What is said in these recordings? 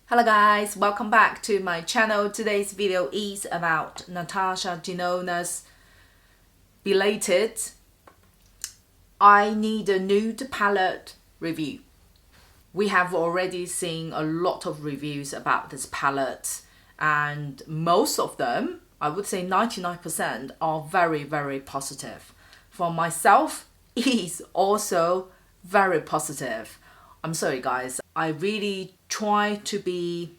Hello guys, welcome back to my channel. Today's video is about Natasha Denona's belated I Need a Nude palette review. We have already seen a lot of reviews about this palette and most of them, I would say 99%, are very positive. For myself, it is also very positive. I'm sorry guys, I really try to be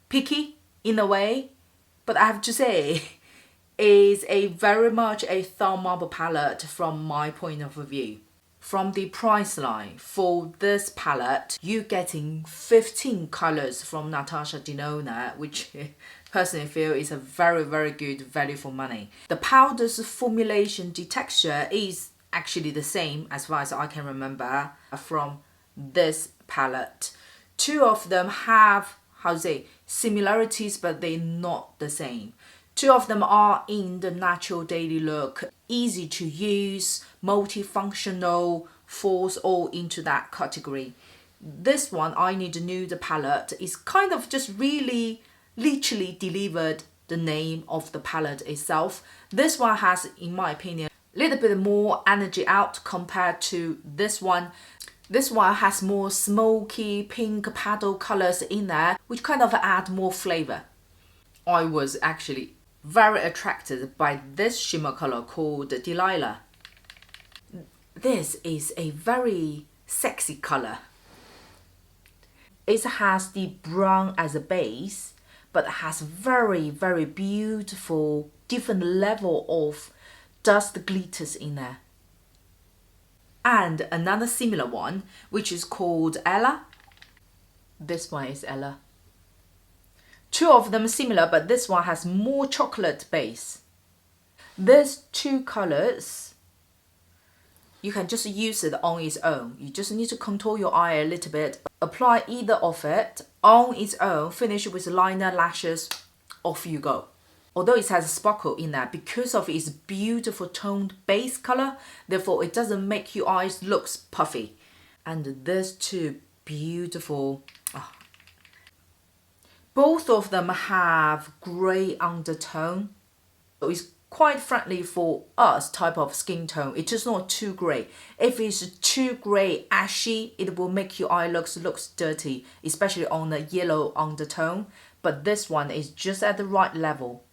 picky in a way, but I have to say is a very much a thumb up palette from my point of view. From the price line for this palette, you're getting 15 colors from Natasha Denona, which personally feel is a very good value for money. The powder's formulation, the texture is actually the same as far as I can remember from this palette. Two of them have, similarities, but they're not the same. Two of them are in the natural daily look, easy to use, multifunctional, falls all into that category. This one, I Need a Nude palette, is kind of just really literally delivered the name of the palette itself. This one has, in my opinion, a little bit more energy out compared to this one. This one has more smoky pink paddle colors in there, which kind of add more flavor. I was actually very attracted by this shimmer color called Delilah. This is a very sexy color. It has the brown as a base, but has very beautiful different level of dust glitters in there. And another similar one, which is called Ella. This one is Ella. Two of them similar, but this one has more chocolate base. These two colors, you can just use it on its own. You just need to contour your eye a little bit. Apply either of it on its own, finish with liner, lashes, off you go. Although it has a sparkle in there, because of its beautiful toned base color, therefore it doesn't make your eyes look puffy. And these two beautiful, both of them have grey undertone. So it's quite friendly for us type of skin tone. It's just not too grey. If it's too grey, ashy, it will make your eye looks dirty, especially on the yellow undertone. But this one is just at the right level.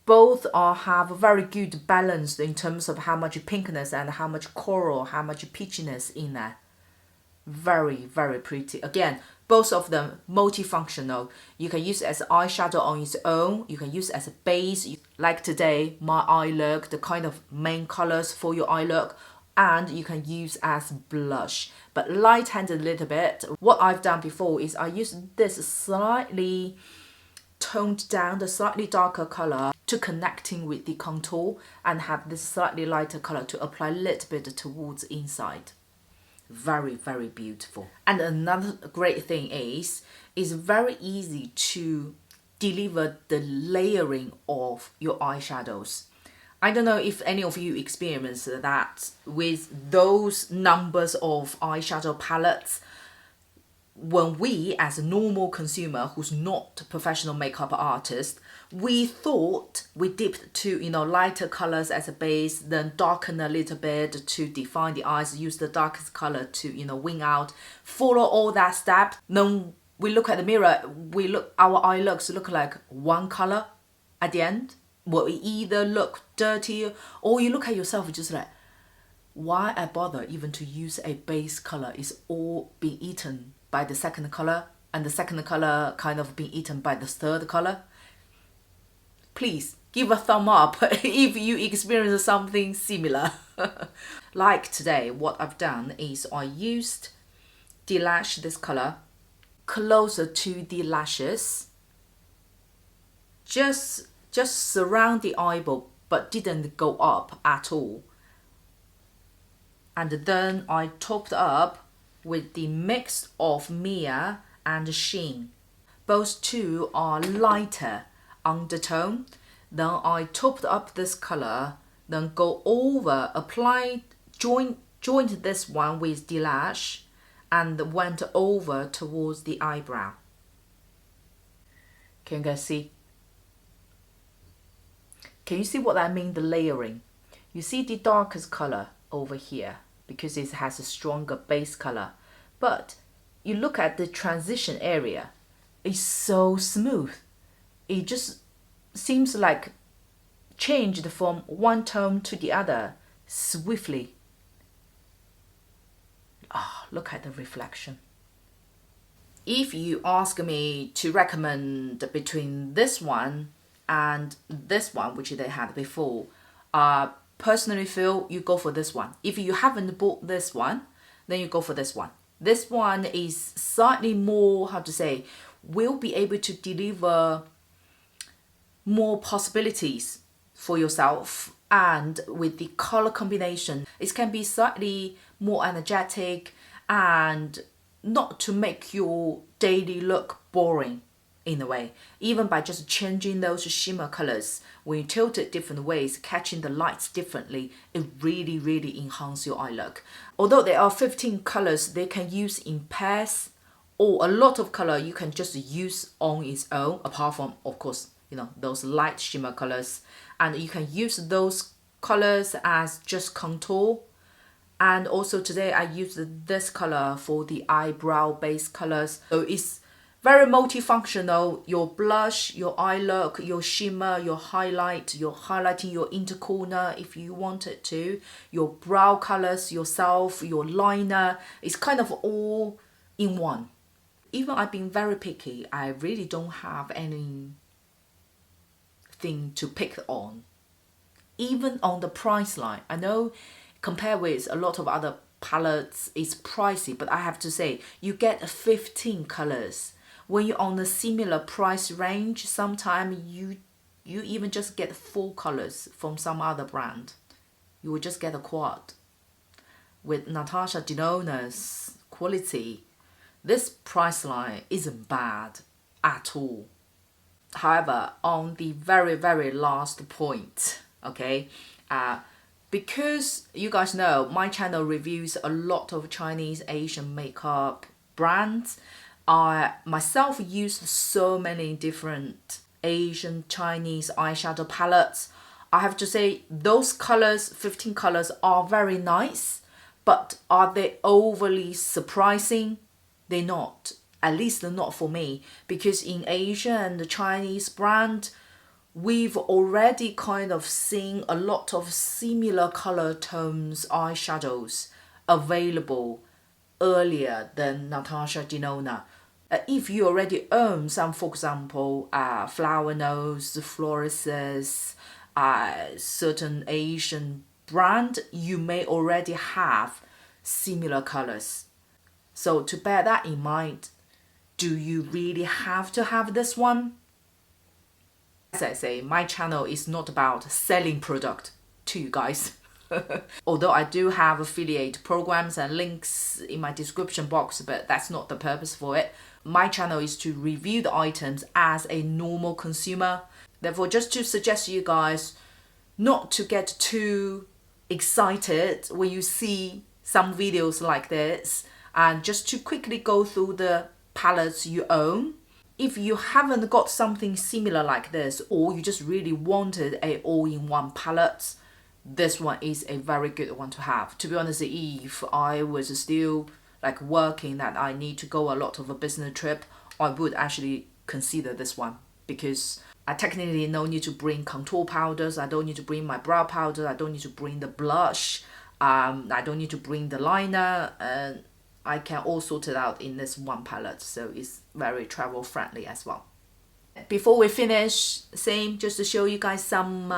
Both have a very good balance in terms of how much pinkness and how much coral, how much peachiness in there. Very pretty. Again, both of them multifunctional. You can use it as eyeshadow on its own. You can use it as a base. Like today, my eye look, the kind of main colors for your eye look. And you can use as blush. But light-handed a little bit. What I've done before is I use this slightly toned down, the slightly darker color to connecting with the contour and have this slightly lighter color to apply a little bit towards inside. Very beautiful. And another great thing is very easy to deliver the layering of your eyeshadows. I don't know if any of you experience that with those numbers of eyeshadow palettes. When we, as a normal consumer who's not a professional makeup artist, we thought we dipped to lighter colors as a base, then darken a little bit to define the eyes, use the darkest color to wing out, follow all that step. Then we look at the mirror, our eye looks look like one color at the end. Well, we either look dirty or you look at yourself just like, why I bother even to use a base color? It's all being eaten by the second color, and the second color kind of being eaten by the third color. Please give a thumb up if you experience something similar. Like today, what I've done is I used the lash, this color, closer to the lashes, just surround the eyeball, but didn't go up at all. And then I topped up with the mix of Mia and Sheen. Both two are lighter undertone. Then I topped up this color, then go over, apply, joined this one with the lash and went over towards the eyebrow. Can you guys see? Can you see what I mean, the layering? You see the darkest color over here because it has a stronger base color. But you look at the transition area, it's so smooth. It just seems like changed from one tone to the other swiftly. Ah, look at the reflection. If you ask me to recommend between this one and this one, which they had before, personally feel you go for this one. If you haven't bought this one, then you go for this one. This one is slightly more, how to say, will be able to deliver more possibilities for yourself, and with the color combination it can be slightly more energetic and not to make your daily look boring in a way. Even by just changing those shimmer colors, when you tilt it different ways, catching the lights differently, it really enhances your eye look. Although there are 15 colors they can use in pairs, or a lot of color you can just use on its own, apart from, of course, you know, those light shimmer colors, and you can use those colors as just contour. And also today I used this color for the eyebrow base colors, so it's very multifunctional. Your blush, your eye look, your shimmer, your highlight, you're highlighting your inner corner if you wanted to, your brow colors yourself, your liner, it's kind of all in one. Even I've been very picky, I really don't have anything to pick on. Even on the price line, I know compared with a lot of other palettes it's pricey, but I have to say you get 15 colors. When you're on a similar price range, sometimes you even just get 4 colors from some other brand. You will just get a quad. With Natasha Denona's quality, this price line isn't bad at all. However, on the very last point, okay, because you guys know my channel reviews a lot of Chinese Asian makeup brands, I myself used so many different Asian Chinese eyeshadow palettes. I have to say those colors, 15 colors, are very nice, but are they overly surprising? They're not. At least they're not for me, because in Asia and the Chinese brand, we've already kind of seen a lot of similar color tones eyeshadows available earlier than Natasha Denona. If you already own some, for example, Flower Nose, FLORASIS, certain Asian brand, you may already have similar colors. So to bear that in mind, do you really have to have this one? As I say, my channel is not about selling product to you guys. Although I do have affiliate programs and links in my description box, but that's not the purpose for it. My channel is to review the items as a normal consumer. Therefore, just to suggest to you guys not to get too excited when you see some videos like this, and just to quickly go through the palettes you own. If you haven't got something similar like this, or you just really wanted a all-in-one palette, this one is a very good one to have. To be honest, if I was still like working that I need to go a lot of a business trip, I would actually consider this one, because I technically no need to bring contour powders, I don't need to bring my brow powder, I don't need to bring the blush, I don't need to bring the liner, and I can all sort it out in this one palette, so it's very travel friendly as well. Before we finish, same just to show you guys some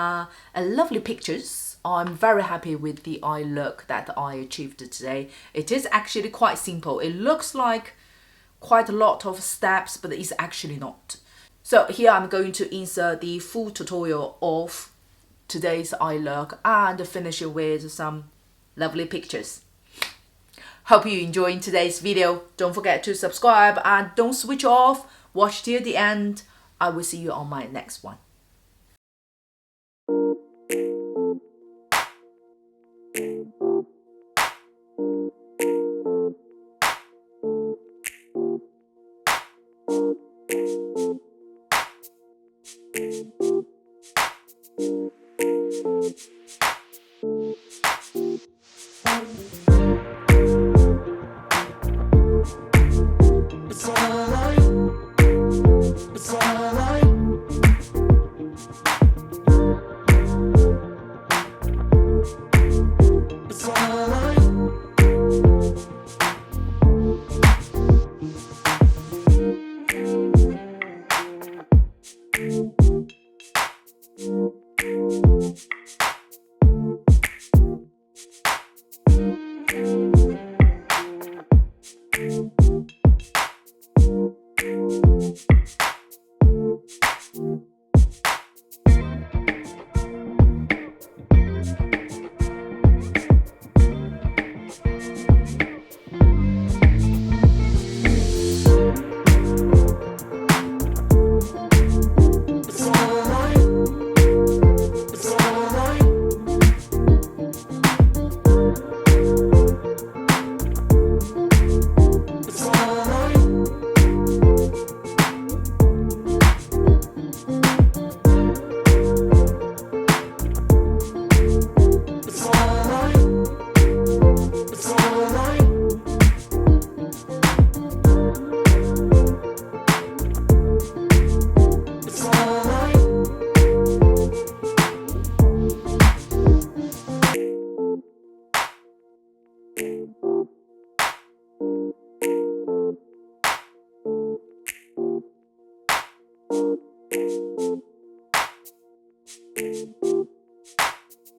lovely pictures. I'm very happy with the eye look that I achieved today. It is actually quite simple. It looks like quite a lot of steps, but it's actually not. So here I'm going to insert the full tutorial of today's eye look and finish it with some lovely pictures. Hope you enjoyed today's video. Don't forget to subscribe and don't switch off. Watch till the end. I will see you on my next one.